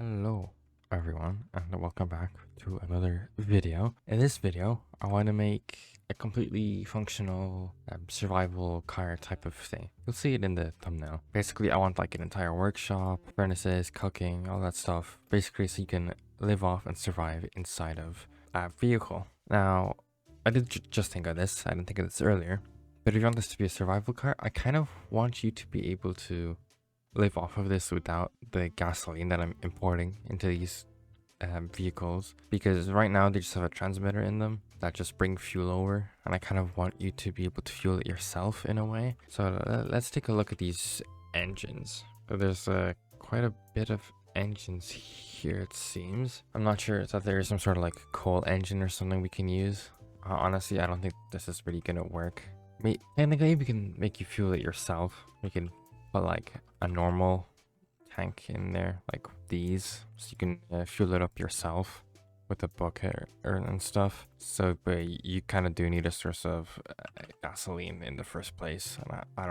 Hello everyone and welcome back to another video. In this video I want to make a completely functional survival car type of thing. You'll see it in the thumbnail. Basically I want like an entire workshop, furnaces, cooking, all that stuff. Basically so you can live off and survive inside of a vehicle. Now I did just think of this, I didn't think of this earlier, but if you want this to be a survival car, I kind of want you to be able to live off of this without the gasoline that I'm importing into these vehicles, because right now they just have a transmitter in them that just bring fuel over, and I kind of want you to be able to fuel it yourself in a way. So let's take a look at these engines. So there's quite a bit of engines here, it seems. I'm not sure that there is some sort of like coal engine or something we can use. Honestly, I don't think this is really gonna work. Technically we can make you fuel it yourself. We can put like a normal tank in there like these, so you can fuel it up yourself with a bucket and stuff. So but you kind of do need a source of gasoline in the first place, and I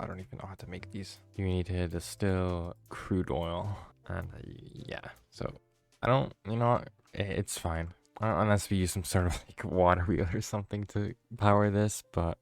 don't even know how to make these. You need to distill crude oil, and yeah, so I don't, it's fine unless we use some sort of like water wheel or something to power this. But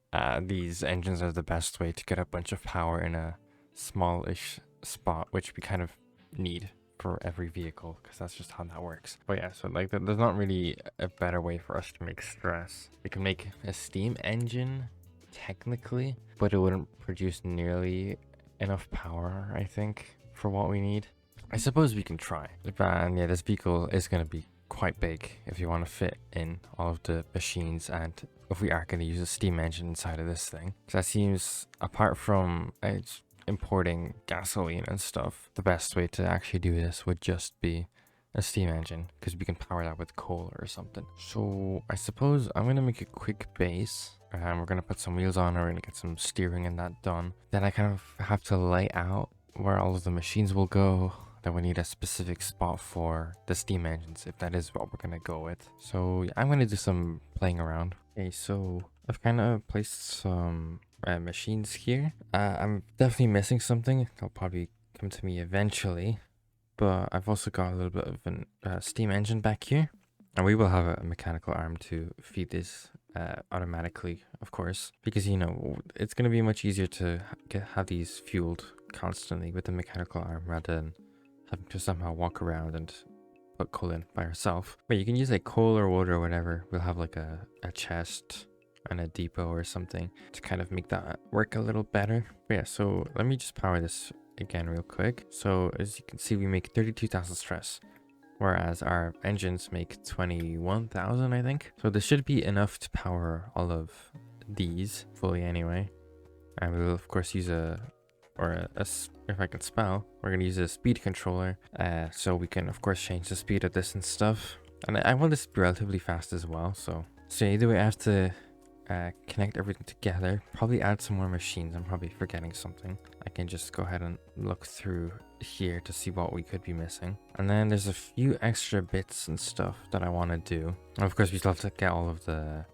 these engines are the best way to get a bunch of power in a smallish spot, which we kind of need for every vehicle, because that's just how that works. But yeah, so like there's not really a better way for us to make stress. We can make a steam engine technically, but it wouldn't produce nearly enough power, I think, for what we need. I suppose we can try. And yeah, this vehicle is going to be quite big if you want to fit in all of the machines, and if we are going to use a steam engine inside of this thing, because that seems, apart from importing gasoline and stuff, the best way to actually do this would just be a steam engine, because we can power that with coal or something. So I suppose I'm going to make a quick base, and we're going to put some wheels on, we're going to get some steering and that done. Then I kind of have to lay out where all of the machines will go. Then we need a specific spot for the steam engines, if that is what we're going to go with. So yeah, I'm going to do some playing around. Okay, so I've kind of placed some machines here. I'm definitely missing something. It'll probably come to me eventually, but I've also got a little bit of a steam engine back here, and we will have a mechanical arm to feed this automatically, of course, because it's going to be much easier to have these fueled constantly with the mechanical arm rather than having to somehow walk around and put coal in by yourself. But you can use like coal or water or whatever. We'll have like a chest and a depot or something to kind of make that work a little better. But yeah, so let me just power this again real quick. So as you can see, we make 32,000 stress, whereas our engines make 21,000, I think. So this should be enough to power all of these fully anyway. And we will of course use if I can spell, we're going to use a speed controller, so we can of course change the speed of this and stuff. And I want this to be relatively fast as well, so either way I have to connect everything together, probably add some more machines. I'm probably forgetting something. I can just go ahead and look through here to see what we could be missing. And then there's a few extra bits and stuff that I want to do. And of course we still have to get all of the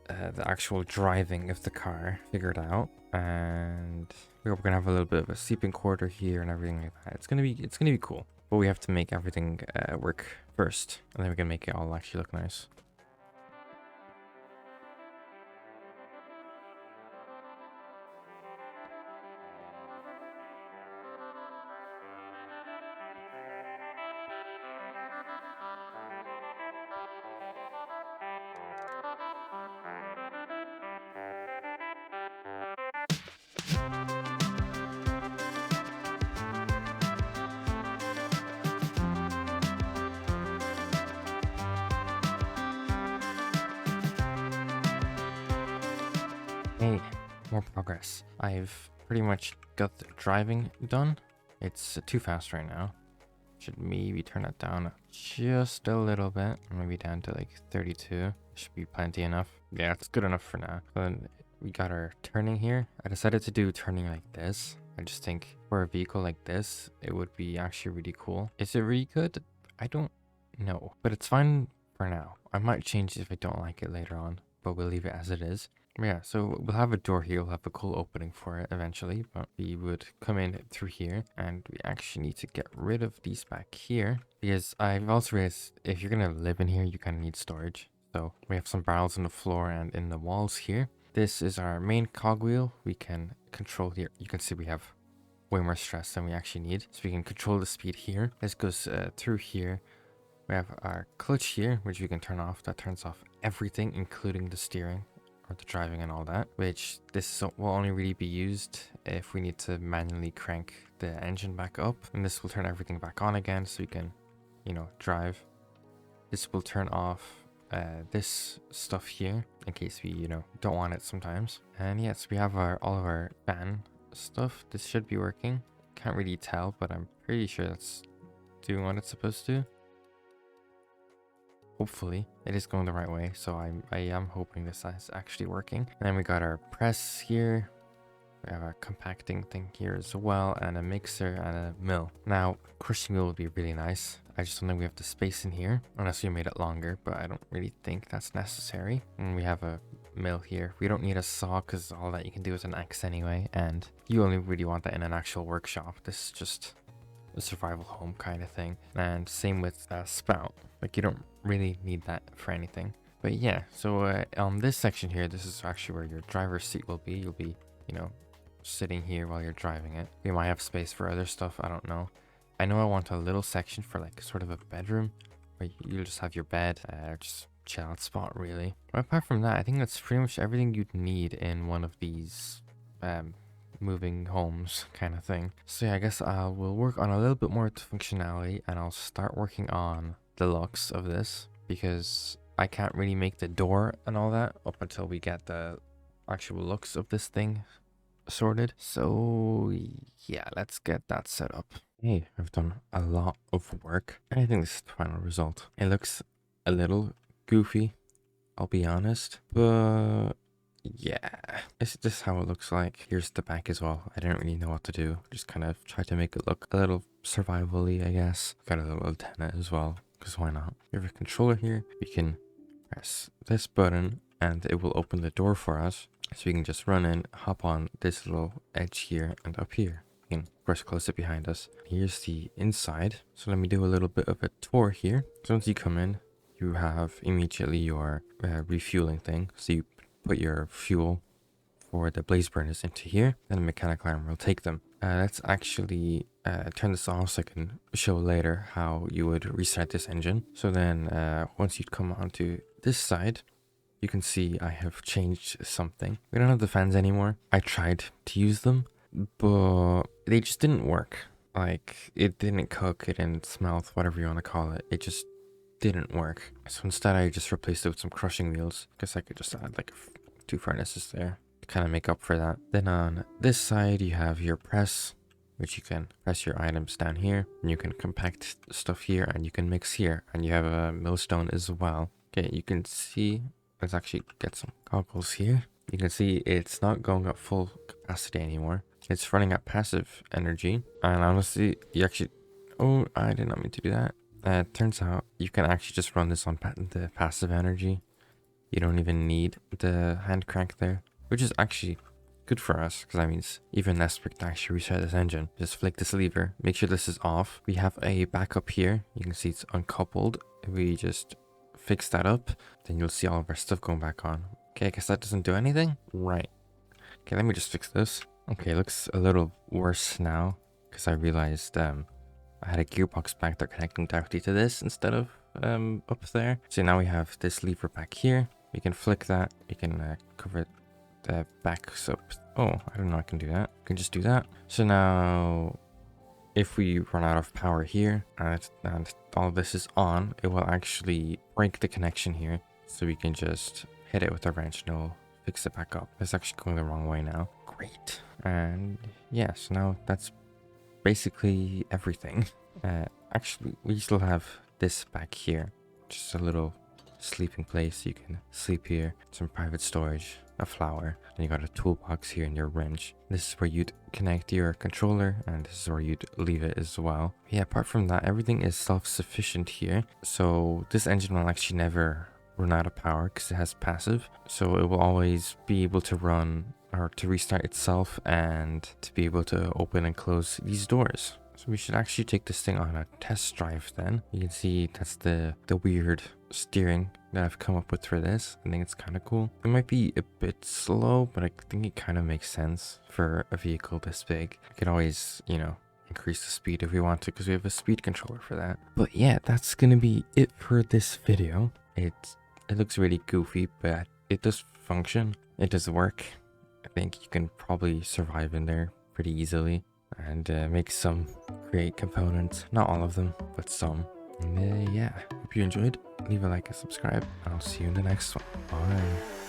actual driving of the car figured out, and we're gonna have a little bit of a sleeping quarter here and everything like that. It's gonna be cool, but we have to make everything work first, and then we can make it all actually look nice. Hey, more progress. I've pretty much got the driving done. It's too fast right now. Should maybe turn it down just a little bit, maybe down to like 32. Should be plenty enough. Yeah, it's good enough for now. Then we got our turning here. I decided to do turning like this. I just think for a vehicle like this, it would be actually really cool. Is it really good? I don't know, but it's fine for now. I might change it if I don't like it later on, but we'll leave it as it is. Yeah, so we'll have a door here, we'll have a cool opening for it eventually, but we would come in through here, and we actually need to get rid of these back here, because I've also realized if you're gonna live in here, you kind of need storage. So we have some barrels on the floor and in the walls here. This is our main cogwheel. We can control here. You can see we have way more stress than we actually need, so we can control the speed here. This goes through here. We have our clutch here, which we can turn off. That turns off everything, including the steering or the driving and all that, which this will only really be used if we need to manually crank the engine back up. And this will turn everything back on again, so you can, you know, drive. This will turn off this stuff here in case we, you know, don't want it sometimes. And yes, we have all of our fan stuff. This should be working. Can't really tell, but I'm pretty sure that's doing what it's supposed to. Hopefully it is going the right way, so I am hoping this is actually working. And then we got our press here. We have a compacting thing here as well, and a mixer and a mill. Now, crushing mill would be really nice. I just don't think we have the space in here, unless we made it longer, but I don't really think that's necessary. And we have a mill here. We don't need a saw because all that you can do is an axe anyway, and you only really want that in an actual workshop. This is just a survival home kind of thing. And same with spout. Like, you don't really need that for anything. But yeah, so on this section here, this is actually where your driver's seat will be. You'll be, you know, sitting here while you're driving it. We might have space for other stuff, I don't know. I know I want a little section for like sort of a bedroom where you'll just have your bed, just chill out spot really. But apart from that, I think that's pretty much everything you'd need in one of these moving homes kind of thing. So yeah, I guess we'll work on a little bit more functionality, and I'll start working on the looks of this, because I can't really make the door and all that up until we get the actual looks of this thing sorted. So yeah, let's get that set up. Hey, I've done a lot of work, and I think this is the final result. It looks a little goofy, I'll be honest, but yeah, this is how it looks like. Here's the back as well. I didn't really know what to do. Just kind of tried to make it look a little survival-y, I guess. Got a little antenna as well, because why not? We have a controller here. We can press this button and it will open the door for us. So we can just run in, hop on this little edge here and up here. We can, of course, close it behind us. Here's the inside. So let me do a little bit of a tour here. So once you come in, you have immediately your refueling thing. So you put your fuel for the blaze burners into here, and the mechanical armor will take them. Let's actually turn this off so I can show later how you would restart this engine. So then once you come onto this side, you can see I have changed something. We don't have the fans anymore. I tried to use them, but they just didn't work. Like, it didn't cook, it didn't smell, whatever you want to call it. It just didn't work. So instead I just replaced it with some crushing wheels. Guess I could just add like 2 furnaces there to kind of make up for that. Then on this side you have your press, which you can press your items down here, and you can compact stuff here, and you can mix here, and you have a millstone as well. Okay, you can see, let's actually get some goggles here. You can see it's not going at full capacity anymore. It's running at passive energy, and honestly, you actually, oh, I did not mean to do that. Turns out you can actually just run this on the passive energy. You don't even need the hand crank there, which is actually good for us, because that means even less we can actually reset this engine. Just flick this lever, make sure this is off. We have a backup here. You can see it's uncoupled. If we just fix that up, then you'll see all of our stuff going back on. Okay, I guess that doesn't do anything. Right. Okay, let me just fix this. Okay, it looks a little worse now, because I realized I had a gearbox back there connecting directly to this instead of up there. So now we have this lever back here. We can flick that. We can cover the backs up. Oh, I don't know. I can do that. I can just do that. So now if we run out of power here and all of this is on, it will actually break the connection here. So we can just hit it with a wrench and it'll fix it back up. It's actually going the wrong way now. Great. And yeah, so now that's basically everything. Actually, we still have this back here, just a little sleeping place. You can sleep here, some private storage, a flower, and you got a toolbox here and your wrench. This is where you'd connect your controller, and this is where you'd leave it as well. Yeah, apart from that, everything is self-sufficient here, so this engine will actually never run out of power because it has passive. So it will always be able to run or to restart itself and to be able to open and close these doors. So we should actually take this thing on a test drive then. You can see that's the weird steering that I've come up with for this. I think it's kind of cool. It might be a bit slow, but I think it kind of makes sense for a vehicle this big. I could always, you know, increase the speed if we want to because we have a speed controller for that. But yeah, that's gonna be it for this video. It looks really goofy, but it does function. It does work. I think you can probably survive in there pretty easily and make some great components. Not all of them, but some. And yeah, hope you enjoyed. Leave a like and subscribe. I'll see you in the next one. Bye.